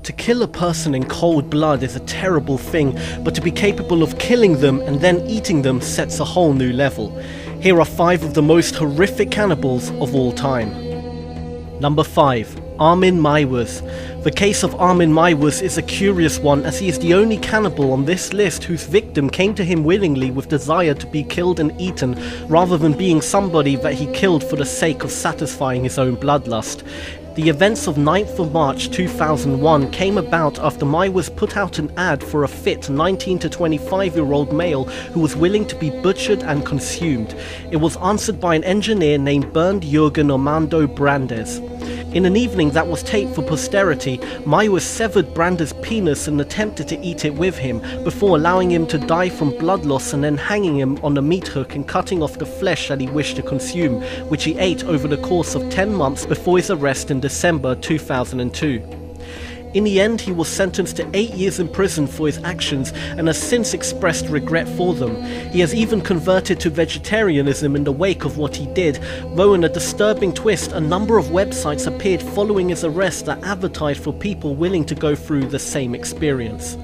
To kill a person in cold blood is a terrible thing, but to be capable of killing them and then eating them sets a whole new level. Here are 5 of the most horrific cannibals of all time. Number 5. Armin Meiwes. The case of Armin Meiwes is a curious one, as he is the only cannibal on this list whose victim came to him willingly with desire to be killed and eaten, rather than being somebody that he killed for the sake of satisfying his own bloodlust. The events of 9th of March 2001 came about after Meiwes put out an ad for a fit 19 to 25-year-old male who was willing to be butchered and consumed. It was answered by an engineer named Bernd Jürgen Armando Brandes. In an evening that was taped for posterity, Meiwes severed Brandes' penis and attempted to eat it with him, before allowing him to die from blood loss and then hanging him on a meat hook and cutting off the flesh that he wished to consume, which he ate over the course of 10 months before his arrest in December 2002. In the end, he was sentenced to 8 years in prison for his actions and has since expressed regret for them. He has even converted to vegetarianism in the wake of what he did, though in a disturbing twist, a number of websites appeared following his arrest that advertised for people willing to go through the same experience.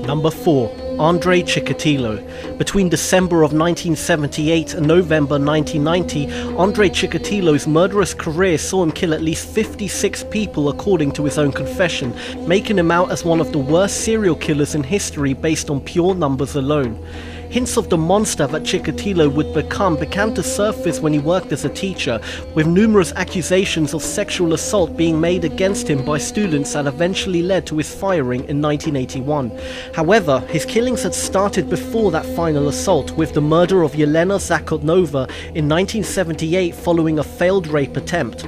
Number 4. Andrei Chikatilo. Between December of 1978 and November 1990, Andrei Chikatilo's murderous career saw him kill at least 56 people according to his own confession, making him out as one of the worst serial killers in history based on pure numbers alone. Hints of the monster that Chikatilo would become began to surface when he worked as a teacher, with numerous accusations of sexual assault being made against him by students that eventually led to his firing in 1981. However, his killings had started before that final assault, with the murder of Yelena Zakotnova in 1978 following a failed rape attempt.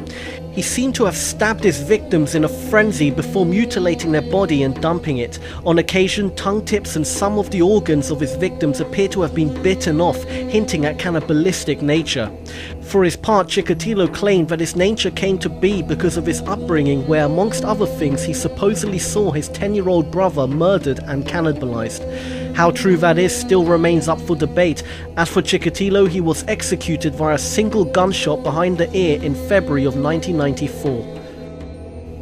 He seemed to have stabbed his victims in a frenzy before mutilating their body and dumping it. On occasion, tongue tips and some of the organs of his victims appear to have been bitten off, hinting at cannibalistic nature. For his part, Chikatilo claimed that his nature came to be because of his upbringing, where amongst other things he supposedly saw his 10-year-old brother murdered and cannibalized. How true that is still remains up for debate. As for Chikatilo, he was executed via a single gunshot behind the ear in February of 1994.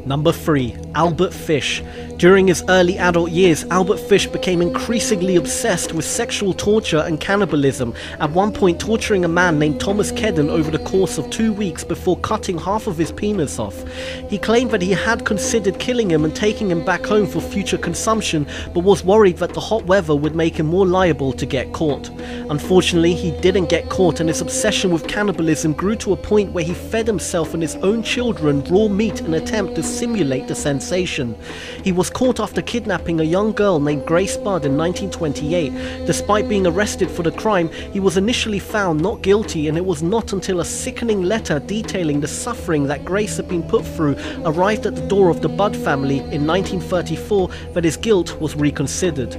Number 3. Albert Fish. During his early adult years, Albert Fish became increasingly obsessed with sexual torture and cannibalism, at one point torturing a man named Thomas Kedden over the course of 2 weeks before cutting half of his penis off. He claimed that he had considered killing him and taking him back home for future consumption, but was worried that the hot weather would make him more liable to get caught. Unfortunately, he didn't get caught, and his obsession with cannibalism grew to a point where he fed himself and his own children raw meat in an attempt to simulate the sensation. He was caught after kidnapping a young girl named Grace Budd in 1928. Despite being arrested for the crime, he was initially found not guilty, and it was not until a sickening letter detailing the suffering that Grace had been put through arrived at the door of the Budd family in 1934 that his guilt was reconsidered.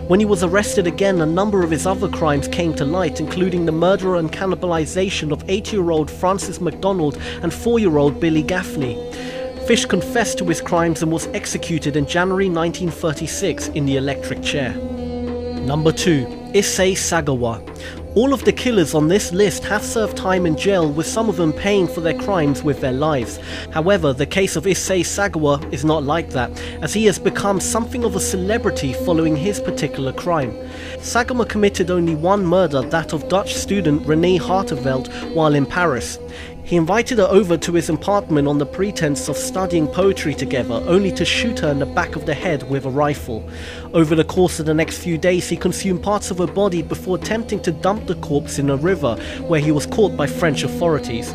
When he was arrested again, a number of his other crimes came to light, including the murder and cannibalization of 8-year-old Francis MacDonald and 4-year-old Billy Gaffney. Fish confessed to his crimes and was executed in January 1936 in the electric chair. Number 2. Issei Sagawa. All of the killers on this list have served time in jail, with some of them paying for their crimes with their lives. However, the case of Issei Sagawa is not like that, as he has become something of a celebrity following his particular crime. Sagawa committed only one murder, that of Dutch student Renée Harteveld, while in Paris. He invited her over to his apartment on the pretense of studying poetry together, only to shoot her in the back of the head with a rifle. Over the course of the next few days, he consumed parts of her body before attempting to dump the corpse in a river, where he was caught by French authorities.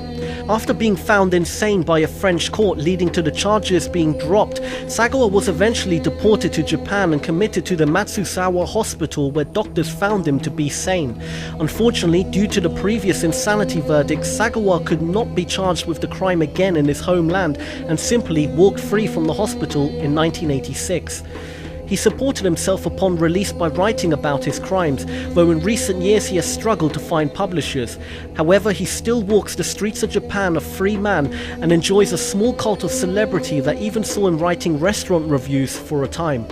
After being found insane by a French court, leading to the charges being dropped, Sagawa was eventually deported to Japan and committed to the Matsusawa hospital, where doctors found him to be sane. Unfortunately, due to the previous insanity verdict, Sagawa could not be charged with the crime again in his homeland and simply walked free from the hospital in 1986. He supported himself upon release by writing about his crimes, though in recent years he has struggled to find publishers. However, he still walks the streets of Japan a free man and enjoys a small cult of celebrity that even saw him writing restaurant reviews for a time.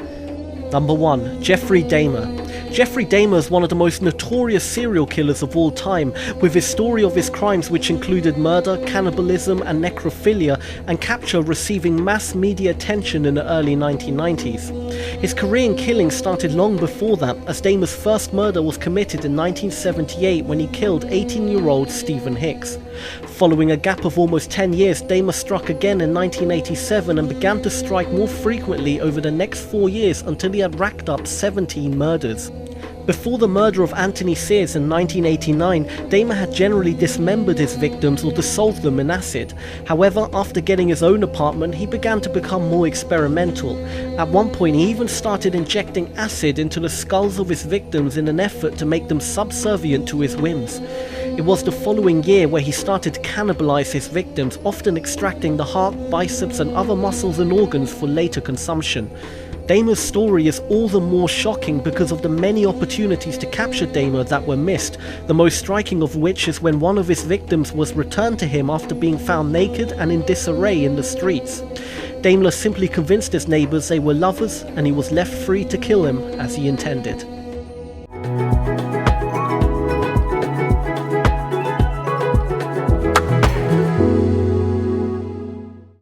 Number 1. Jeffrey Dahmer. Jeffrey Dahmer is one of the most notorious serial killers of all time, with his story of his crimes which included murder, cannibalism and necrophilia and capture receiving mass media attention in the early 1990s. His career in killing started long before that, as Dahmer's first murder was committed in 1978 when he killed 18-year-old Stephen Hicks. Following a gap of almost 10 years, Dahmer struck again in 1987 and began to strike more frequently over the next 4 years until he had racked up 17 murders. Before the murder of Anthony Sears in 1989, Dahmer had generally dismembered his victims or dissolved them in acid. However, after getting his own apartment, he began to become more experimental. At one point, he even started injecting acid into the skulls of his victims in an effort to make them subservient to his whims. It was the following year where he started to cannibalize his victims, often extracting the heart, biceps and other muscles and organs for later consumption. Dahmer's story is all the more shocking because of the many opportunities to capture Dahmer that were missed, the most striking of which is when one of his victims was returned to him after being found naked and in disarray in the streets. Dahmer simply convinced his neighbours they were lovers and he was left free to kill him as he intended.